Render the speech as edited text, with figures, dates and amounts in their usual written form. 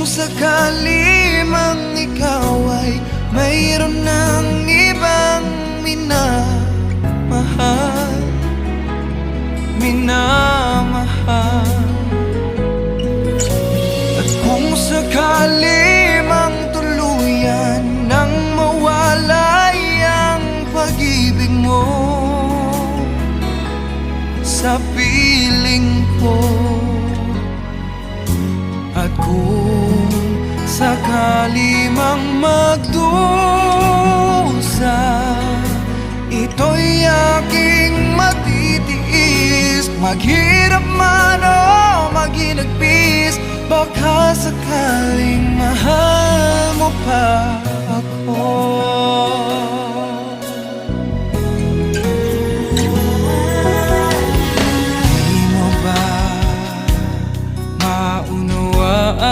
kung sakali mang ikaw ay mayroon ng ibang minamahal, at kung sakali mang tuluyan nang mawalay ang pag-ibig mo sa piling ko, at kung sakali mang magdusa, ito'y aking matitiis. Maghirap man o maginagpis, baka sakaling mahal mo pa ako.